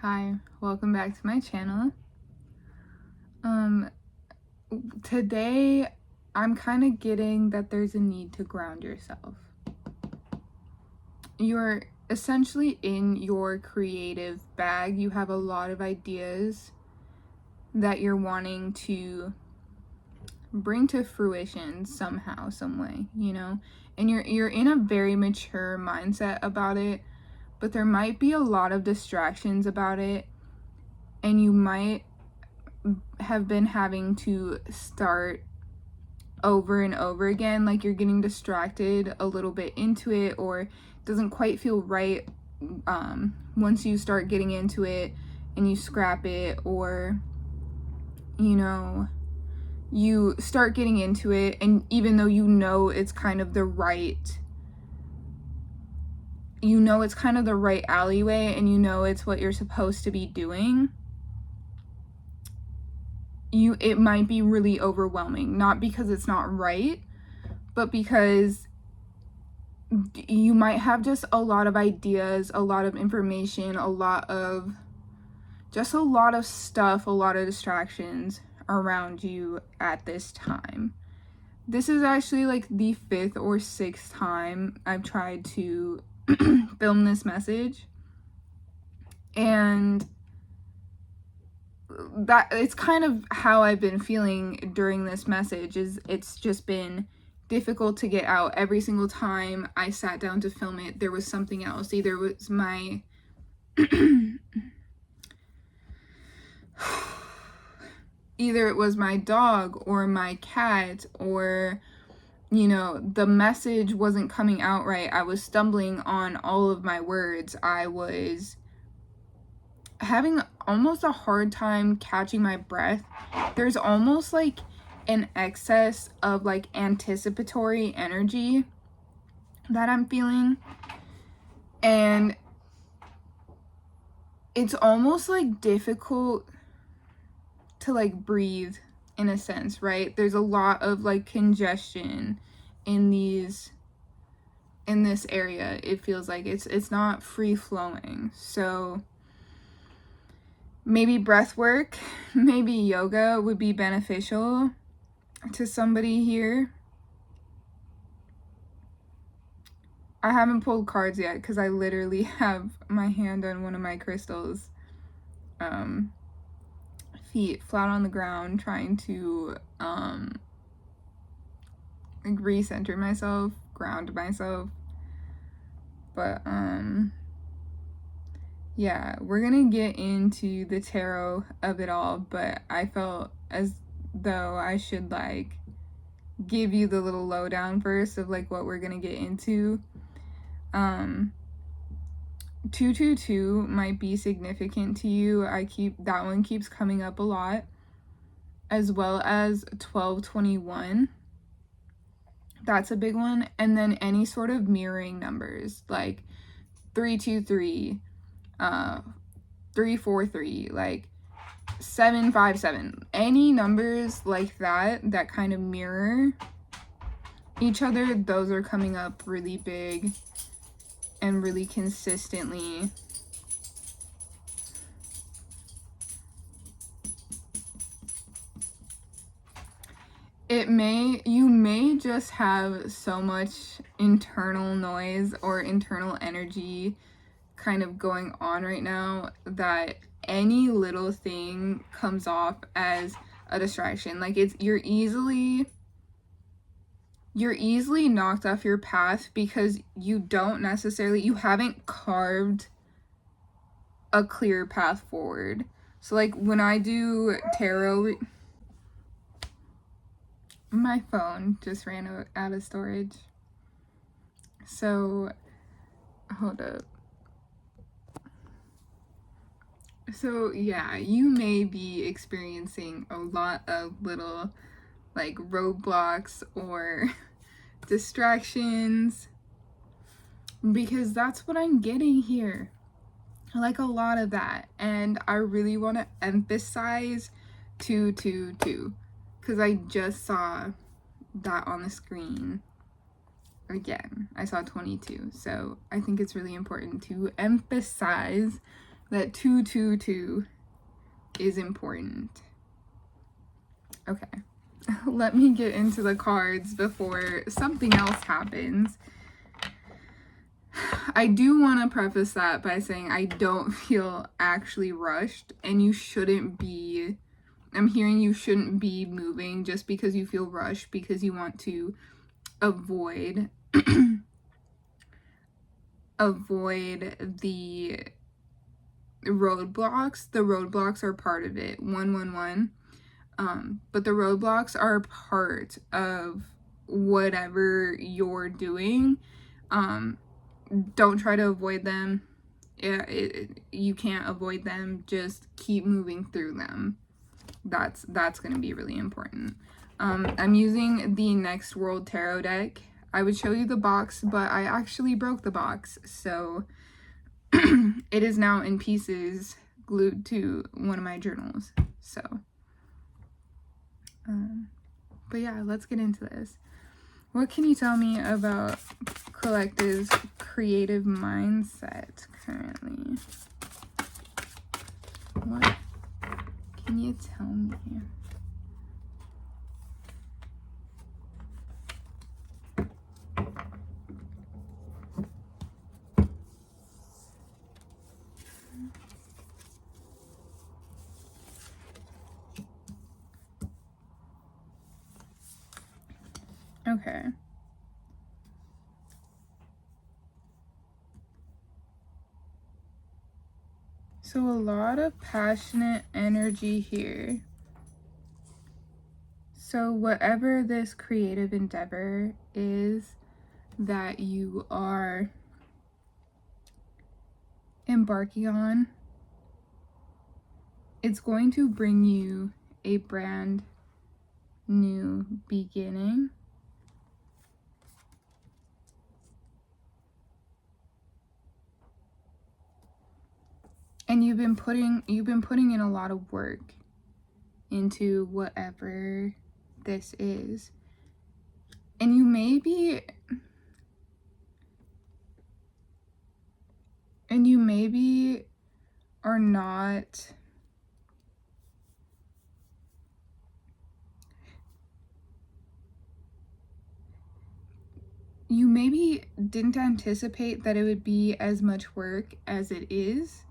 Hi, welcome back to my channel. Today I'm kind of getting that there's a need to ground yourself. You're essentially in your creative bag. You have a lot of ideas that you're wanting to bring to fruition somehow, some way, and you're in a very mature mindset about it, but there might be a lot of distractions about it, and you might have been having to start over and over again, like you're getting distracted a little bit into it, or it doesn't quite feel right once you start getting into it and you scrap it, or you start getting into it, and even though it's kind of the right alleyway, and it's what you're supposed to be doing, it might be really overwhelming, not because it's not right, but because you might have just a lot of ideas, a lot of information, a lot of stuff, a lot of distractions around you at this time. This is actually like the 5th or 6th time I've tried to film this message, and that it's kind of how I've been feeling during this message. It's just been difficult to get out. Every single time I sat down to film it, there was something else. Either it was my either it was my dog or my cat, or the message wasn't coming out right. I was stumbling on all of my words. I was having almost a hard time catching my breath. There's almost like an excess of like anticipatory energy that I'm feeling, and it's almost like difficult to like breathe in a sense, right? There's a lot of like congestion in this area. It feels like it's not free flowing. So maybe breath work, maybe yoga would be beneficial to somebody here. I haven't pulled cards yet because I literally have my hand on one of my crystals, feet flat on the ground, trying to like recenter myself, ground myself. But yeah, we're gonna get into the tarot of it all, but I felt as though I should like give you the little lowdown first of like what we're gonna get into. 222 might be significant to you. That one keeps coming up a lot, as well as 1221. That's a big one. And then any sort of mirroring numbers like 323, 343, like 757. Any numbers like that kind of mirror each other, those are coming up really big and really consistently. You may just have so much internal noise or internal energy kind of going on right now that any little thing comes off as a distraction. Like you're easily knocked off your path because you haven't carved a clear path forward. So like when I do tarot, my phone just ran out of storage. So hold up. So yeah, you may be experiencing a lot of little like roadblocks or distractions, because that's what I'm getting here. Like a lot of that. And I really want to emphasize 222 because I just saw that on the screen again. I saw 22. So I think it's really important to emphasize that 222 is important. Okay, let me get into the cards before something else happens. I do want to preface that by saying I don't feel actually rushed, and you shouldn't be, I'm hearing you shouldn't be moving just because you feel rushed, because you want to avoid avoid the roadblocks. The roadblocks are part of it. 111. But the roadblocks are part of whatever you're doing. Don't try to avoid them. You can't avoid them. Just keep moving through them. That's going to be really important. I'm using the Next World Tarot deck. I would show you the box, but I actually broke the box, so it is now in pieces, glued to one of my journals. So, but yeah, let's get into this. What can you tell me about Collective's creative mindset currently? What can you tell me? Okay. So a lot of passionate energy here. So whatever this creative endeavor is that you are embarking on, it's going to bring you a brand new beginning. And you've been putting in a lot of work into whatever this is. And you maybe are not you maybe didn't anticipate that it would be as much work as it is,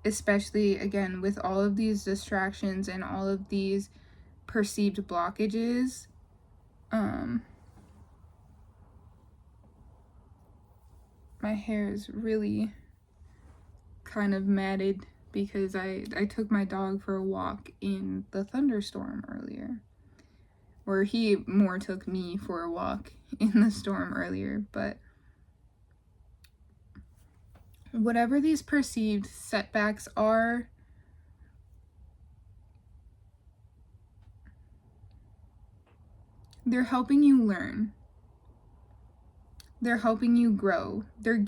especially again with all of these distractions and all of these perceived blockages. My hair is really kind of matted because I took my dog for a walk in the thunderstorm earlier. Or he more took me for a walk in the storm earlier, but whatever these perceived setbacks are, they're helping you learn. They're helping you grow. They're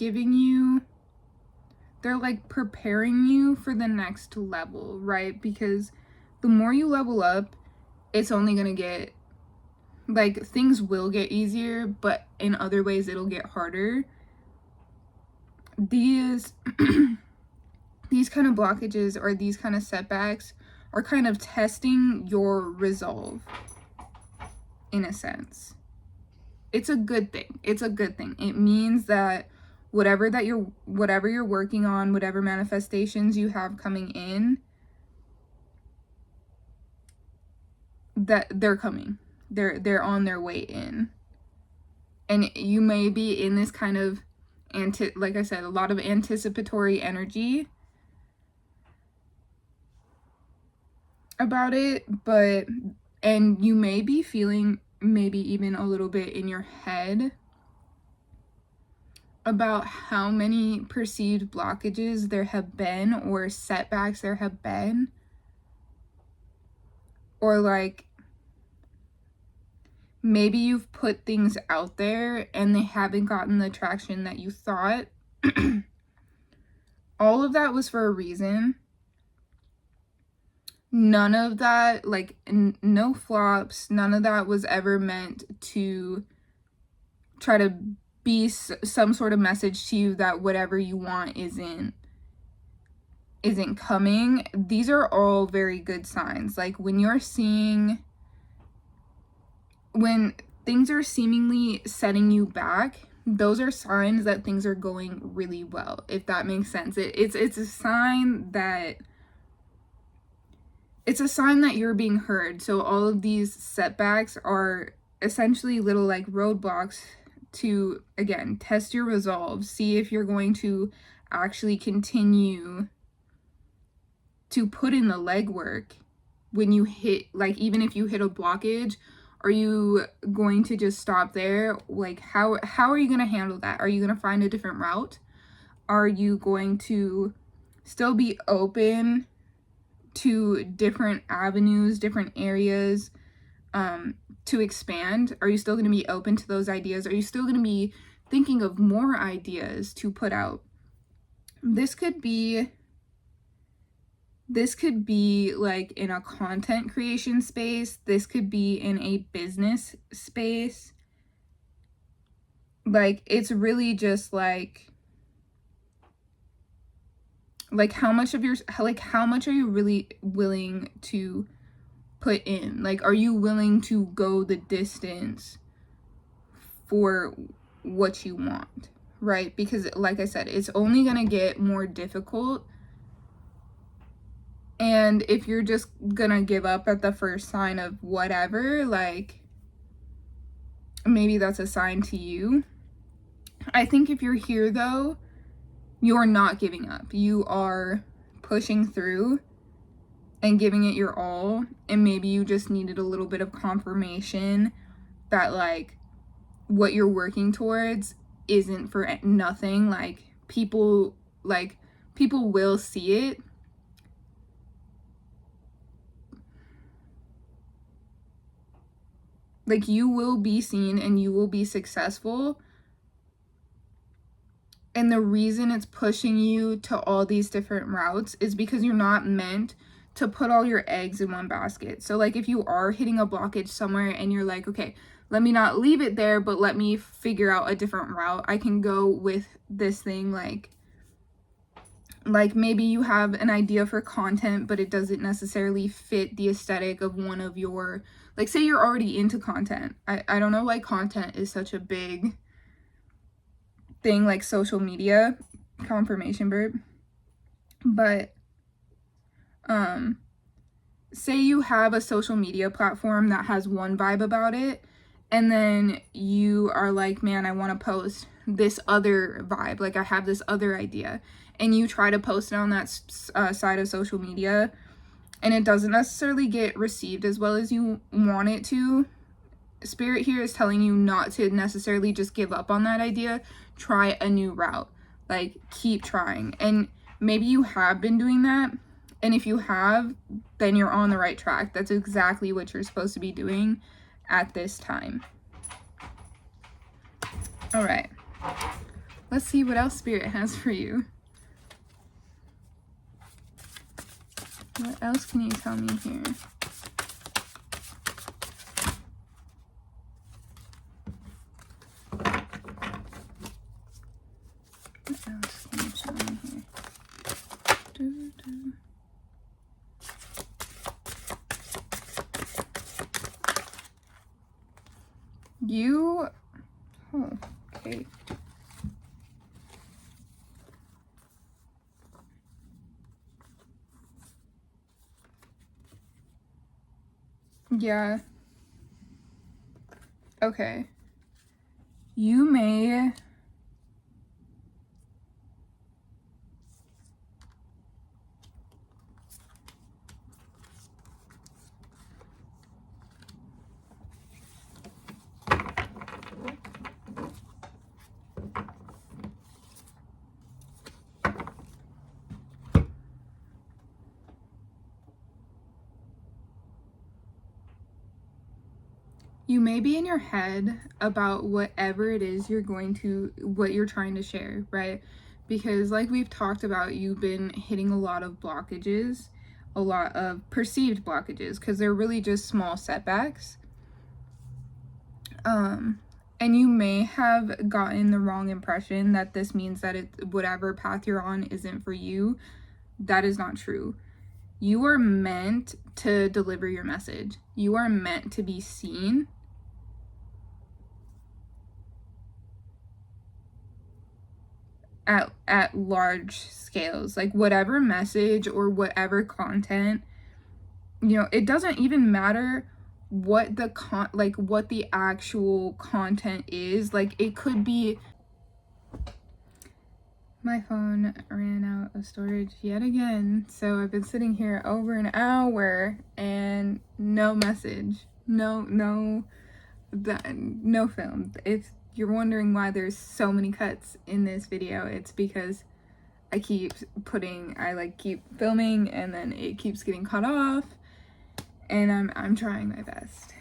like preparing you for the next level, right? Because the more you level up, it's only gonna get, like, things will get easier, but in other ways it'll get harder. These these kind of blockages or these kind of setbacks are kind of testing your resolve, in a sense. It's a good thing. It's a good thing. It means that whatever you're working on, whatever manifestations you have coming in, that they're coming. They're on their way in. And you may be in this kind of like I said, a lot of anticipatory energy about it, and you may be feeling maybe even a little bit in your head about how many perceived blockages there have been or setbacks there have been, or like maybe you've put things out there and they haven't gotten the traction that you thought. All of that was for a reason. None of that, like, no flops, none of that was ever meant to try to be some sort of message to you that whatever you want isn't isn't coming, these are all very good signs. Like when things are seemingly setting you back, those are signs that things are going really well, if that makes sense. It's a sign that you're being heard. So all of these setbacks are essentially little like roadblocks to, again, test your resolve, see if you're going to actually continue to put in the legwork when you hit, like, even if you hit a blockage. Are you going to just stop there? Like, how are you going to handle that? Are you going to find a different route? Are you going to still be open to different avenues, different areas to expand? Are you still going to be open to those ideas? Are you still going to be thinking of more ideas to put out? This could be like in a content creation space. This could be in a business space. Like, it's really just like how much are you really willing to put in? Like, are you willing to go the distance for what you want, right? Because like I said, it's only gonna get more difficult. And if you're just gonna give up at the first sign of whatever, like, maybe that's a sign to you. I think if you're here though, you're not giving up. You are pushing through and giving it your all. And maybe you just needed a little bit of confirmation that, like, what you're working towards isn't for nothing. Like, people will see it. Like, you will be seen and you will be successful. And the reason it's pushing you to all these different routes is because you're not meant to put all your eggs in one basket. So, like, if you are hitting a blockage somewhere and you're like, okay, let me not leave it there, but let me figure out a different route. I can go with this thing. Like maybe you have an idea for content, but it doesn't necessarily fit the aesthetic of one of your, like, say you're already into content. I don't know why content is such a big thing, like social media, confirmation burp. But say you have a social media platform that has one vibe about it, and then you are like, man, I want to post this other vibe, like I have this other idea, and you try to post it on that side of social media, and it doesn't necessarily get received as well as you want it to. Spirit here is telling you not to necessarily just give up on that idea. Try a new route. Like, keep trying. And maybe you have been doing that. And if you have, then you're on the right track. That's exactly what you're supposed to be doing at this time. All right. Let's see what else Spirit has for you. What else can you tell me here? What else can you tell me here? Oh, okay. Yeah. Okay. You may be in your head about whatever it is what you're trying to share, right? Because like we've talked about, you've been hitting a lot of blockages, a lot of perceived blockages, because they're really just small setbacks. And you may have gotten the wrong impression that this means that whatever path you're on isn't for you. That is not true. You are meant to deliver your message. You are meant to be seen. At large scales. Like, whatever message or whatever content, you know, it doesn't even matter what the what the actual content is. Like, it could be, my phone ran out of storage yet again, so I've been sitting here over an hour and no message, no film. If you're wondering why there's so many cuts in this video, it's because I keep filming and then it keeps getting cut off, and I'm trying my best.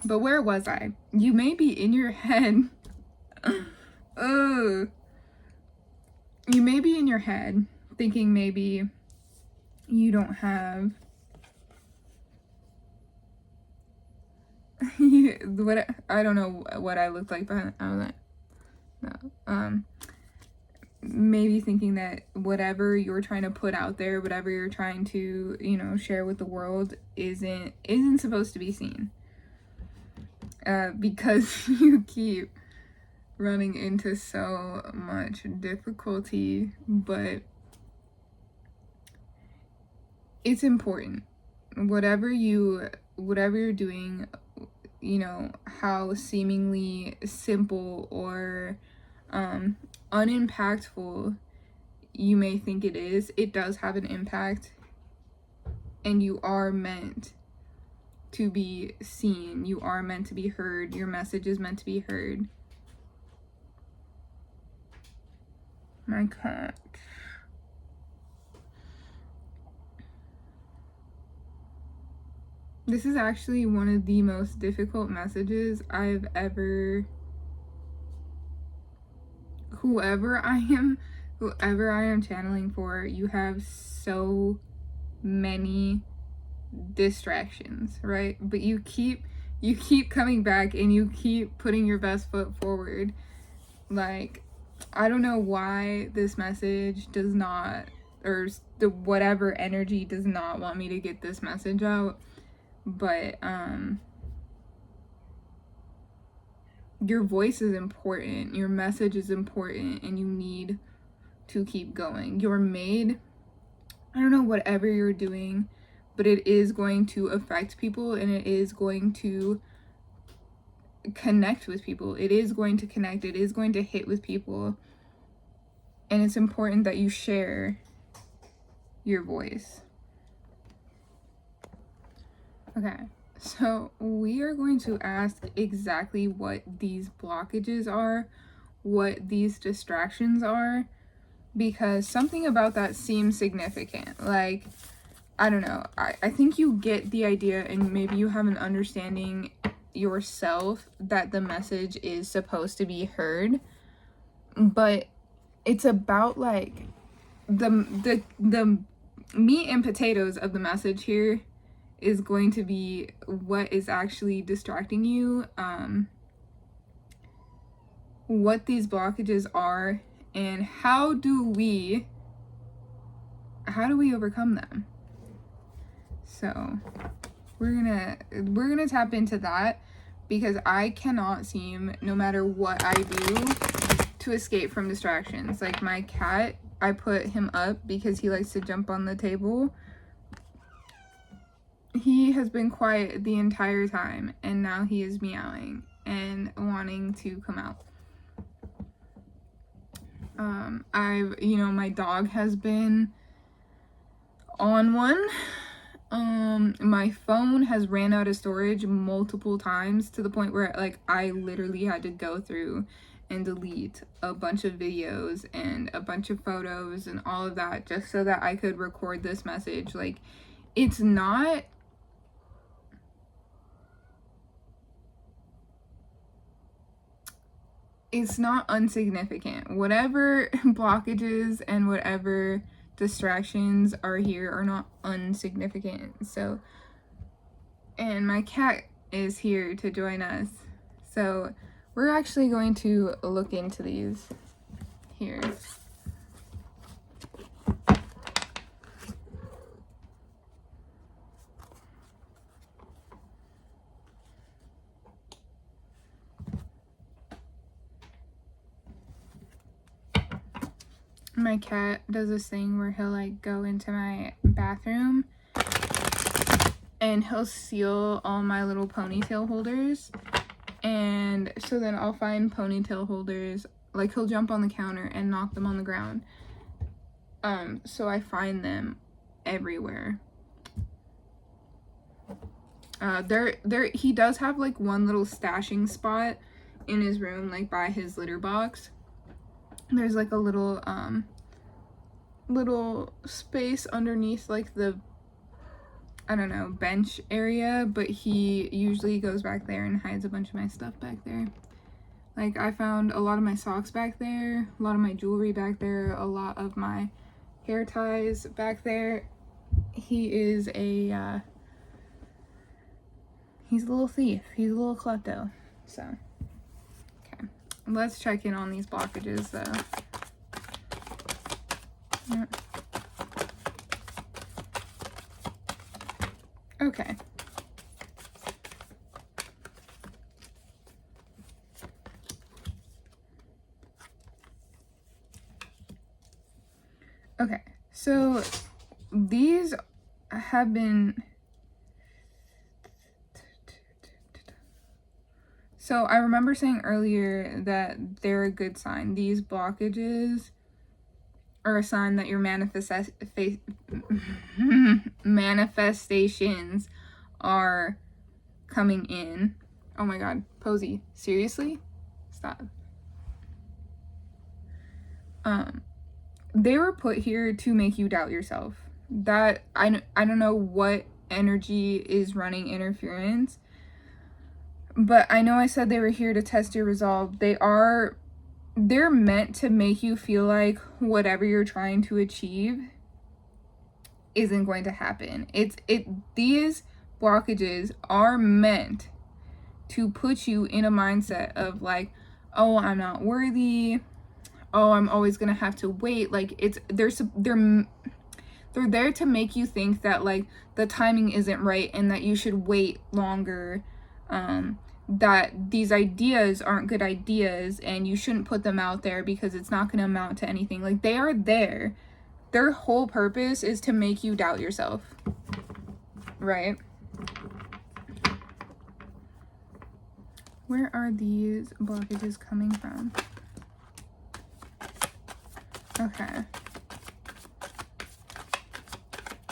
But where was I? You may be in your head. You may be in your head thinking maybe you don't have what, I don't know what I looked like, but I was like, no. Maybe thinking that whatever you're trying to put out there, whatever you're trying to, you know, share with the world isn't supposed to be seen. Because you keep running into so much difficulty, but it's important. Whatever you're doing, you know, how seemingly simple or unimpactful you may think it is, it does have an impact, and you are meant to be seen. You are meant to be heard. Your message is meant to be heard. My cat. This is actually one of the most difficult messages I've ever, whoever I am channeling for, you have so many distractions, right? But you keep coming back and you keep putting your best foot forward. Like, I don't know why this message does not, or the whatever energy does not want me to get this message out, but your voice is important, your message is important, and you need to keep going. You're made, I don't know, whatever you're doing, but it is going to affect people, and it is going to connect with people. It is going to connect. It is going to hit with people. And it's important that you share your voice. Okay, so we are going to ask exactly what these blockages are, what these distractions are, because something about that seems significant. Like, I don't know, I think you get the idea, and maybe you have an understanding yourself that the message is supposed to be heard, but it's about like the meat and potatoes of the message here is going to be what is actually distracting you, what these blockages are, and how do we overcome them. So we're gonna tap into that, because I cannot seem, no matter what I do, to escape from distractions. Like my cat, I put him up because he likes to jump on the table. He has been quiet the entire time, and now he is meowing and wanting to come out. My dog has been on one. My phone has ran out of storage multiple times, to the point where like I literally had to go through and delete a bunch of videos and a bunch of photos and all of that just so that I could record this message. Like, it's not insignificant. Whatever blockages and whatever distractions are here are not insignificant. So, and my cat is here to join us. So we're actually going to look into these here. My cat does this thing where he'll like go into my bathroom and he'll seal all my little ponytail holders. And so then I'll find ponytail holders, like he'll jump on the counter and knock them on the ground. So I find them everywhere. He does have like one little stashing spot in his room, like by his litter box. There's like a little space underneath like the, I don't know, bench area, but he usually goes back there and hides a bunch of my stuff back there. Like I found a lot of my socks back there, a lot of my jewelry back there, a lot of my hair ties back there. He is a he's a little thief. He's a little klepto. So, okay. Let's check in on these blockages though. Yeah. Okay. Okay, so these have been, so I remember saying earlier that they're a good sign. These blockages are a sign that your manifestations are coming in. Oh my god, Posey, seriously? Stop. They were put here to make you doubt yourself. That I don't know what energy is running interference, but I know I said they were here to test your resolve. They're meant to make you feel like whatever you're trying to achieve isn't going to happen. These blockages are meant to put you in a mindset of like, oh, I'm not worthy. Oh, I'm always gonna have to wait. Like they're there to make you think that like the timing isn't right and that you should wait longer, that these ideas aren't good ideas and you shouldn't put them out there because it's not gonna amount to anything. Like they are there. Their whole purpose is to make you doubt yourself, right? Where are these blockages coming from? Okay.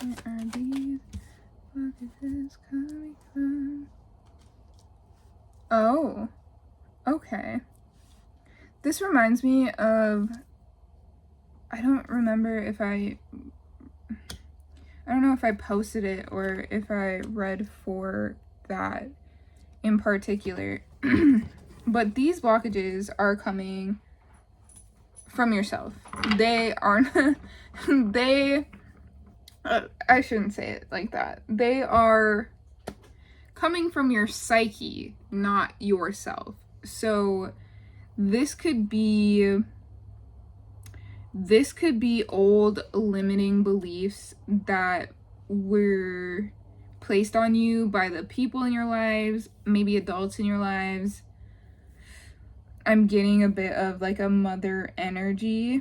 Where are these blockages coming from? Oh, okay. This reminds me of, I don't remember if I don't know if I posted it or if I read for that in particular. But these blockages are coming from yourself. They aren't, I shouldn't say it like that. They are coming from your psyche, not yourself. So this could be old limiting beliefs that were placed on you by the people in your lives, maybe adults in your lives. I'm getting a bit of like a mother energy.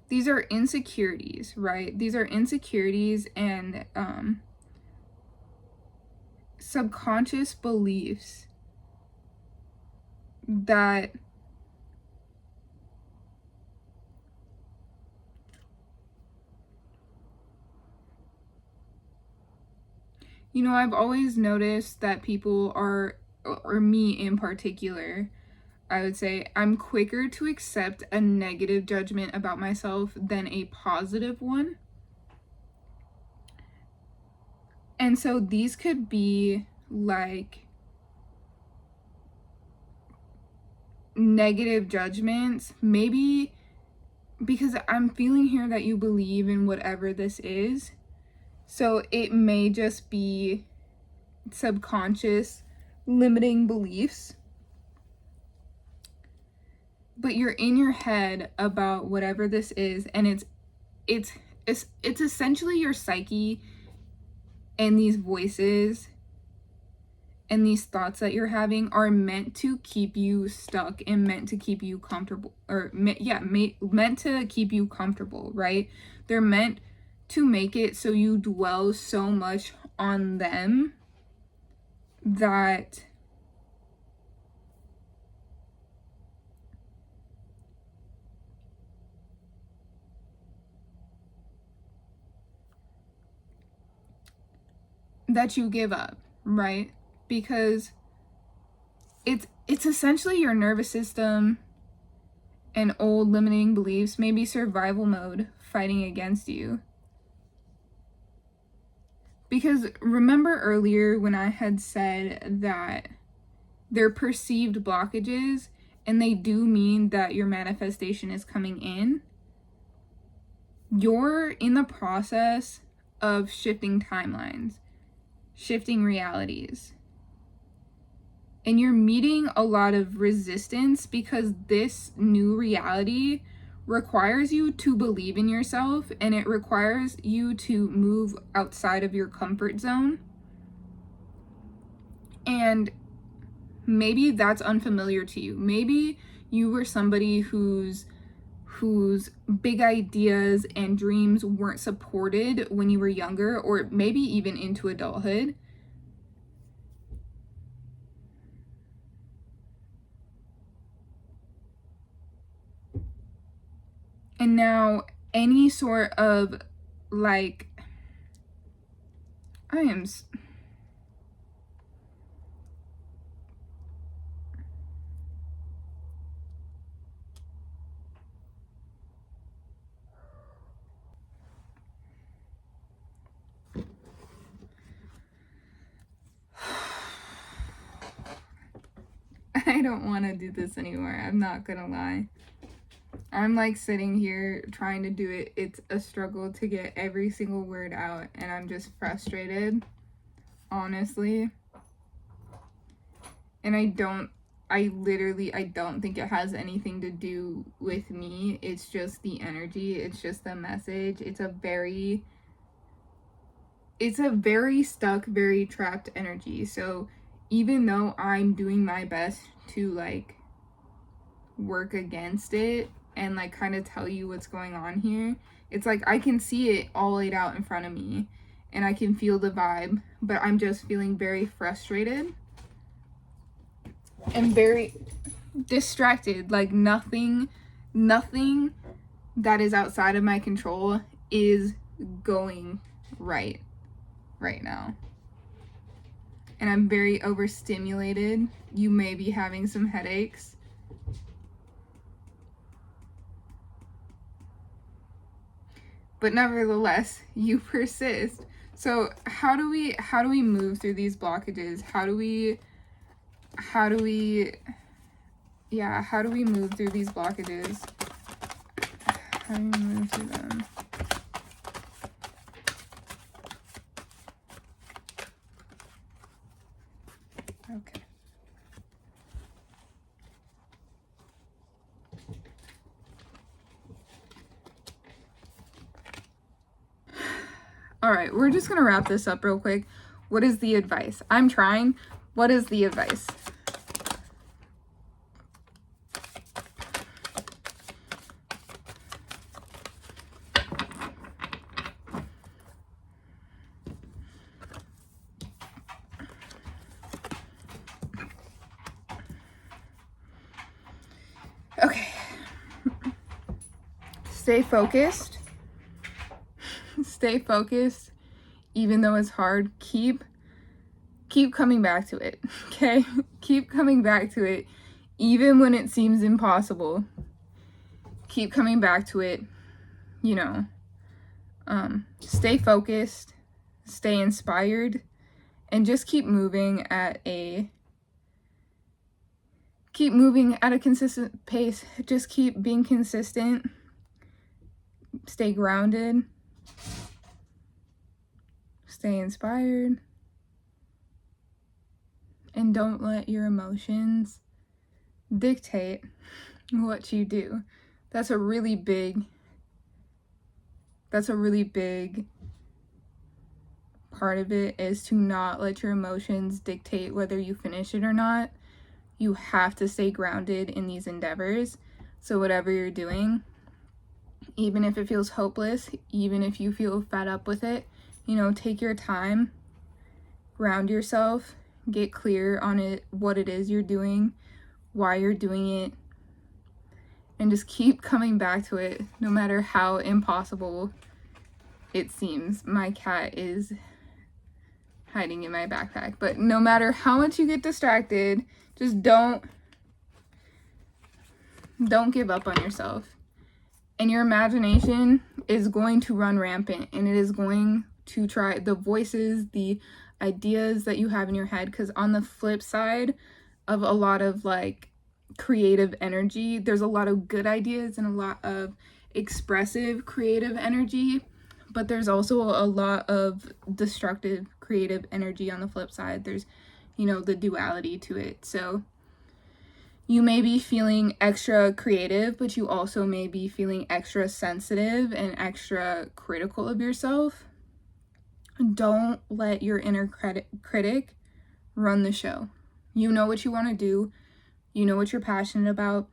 These are insecurities, right? These are insecurities and subconscious beliefs that I've always noticed that people are, or me in particular, I would say I'm quicker to accept a negative judgment about myself than a positive one. And so these could be like negative judgments, maybe because I'm feeling here that you believe in whatever this is. So it may just be subconscious limiting beliefs. But you're in your head about whatever this is, and it's essentially your psyche and these voices and these thoughts that you're having are meant to keep you stuck and meant to keep you comfortable, or meant to keep you comfortable, right? They're meant to make it so you dwell so much on them that you give up, right? Because it's essentially your nervous system and old limiting beliefs, maybe survival mode, fighting against you. Because remember earlier when I had said that they're perceived blockages and they do mean that your manifestation is coming in? You're in the process of shifting timelines, shifting realities. And you're meeting a lot of resistance because this new reality requires you to believe in yourself, and it requires you to move outside of your comfort zone. And maybe that's unfamiliar to you. Maybe you were somebody whose big ideas and dreams weren't supported when you were younger, or maybe even into adulthood. And now any sort of like, I don't want to do this anymore. I'm not gonna lie. I'm like sitting here trying to do it. It's a struggle to get every single word out, and I'm just frustrated, honestly. And I don't think it has anything to do with me. It's just the energy. It's just the message. It's a very stuck, very trapped energy. So even though I'm doing my best to like work against it and like kind of tell you what's going on here, it's like I can see it all laid out in front of me and I can feel the vibe, but I'm just feeling very frustrated and very distracted. Like nothing that is outside of my control is going right now. And I'm very overstimulated. You may be having some headaches. But nevertheless, you persist. So how do we move through these blockages? How do we move through these blockages? How do we move through them? Okay. All right, we're just gonna wrap this up real quick. What is the advice? I'm trying. What is the advice? Okay. Stay focused. Stay focused. Even though it's hard, keep coming back to it. Okay? Keep coming back to it even when it seems impossible. Keep coming back to it. You know, stay focused, stay inspired, and just keep moving at a consistent pace. Just keep being consistent. Stay grounded. Stay inspired. And don't let your emotions dictate what you do. That's a really big part of it is to not let your emotions dictate whether you finish it or not. You have to stay grounded in these endeavors. So whatever you're doing, even if it feels hopeless, even if you feel fed up with it, you know, take your time, ground yourself, get clear on it, what it is you're doing, why you're doing it, and just keep coming back to it, no matter how impossible it seems. My cat is hiding in my backpack, but no matter how much you get distracted, just don't give up on yourself. And your imagination is going to run rampant, and it is going to try the voices, the ideas that you have in your head, because on the flip side of a lot of like creative energy, there's a lot of good ideas and a lot of expressive creative energy, but there's also a lot of destructive creative energy on the flip side. There's, you know, the duality to it. So you may be feeling extra creative, but you also may be feeling extra sensitive and extra critical of yourself. Don't let your inner critic run the show. You know what you want to do. You know what you're passionate about.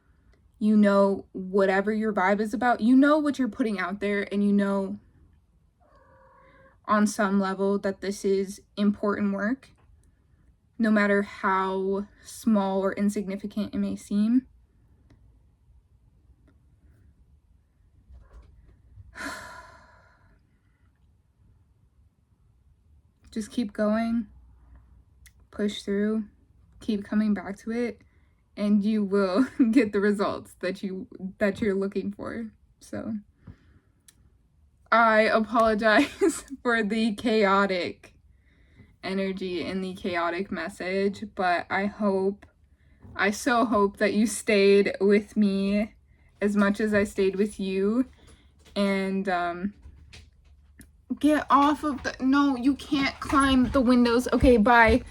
You know whatever your vibe is about. You know what you're putting out there, and you know on some level that this is important work, no matter how small or insignificant it may seem. Just keep going, push through, keep coming back to it, and you will get the results that you're looking for. So I apologize for the chaotic energy and the chaotic message, but I so hope that you stayed with me as much as I stayed with you. And get off of no, you can't climb the windows. Okay, bye.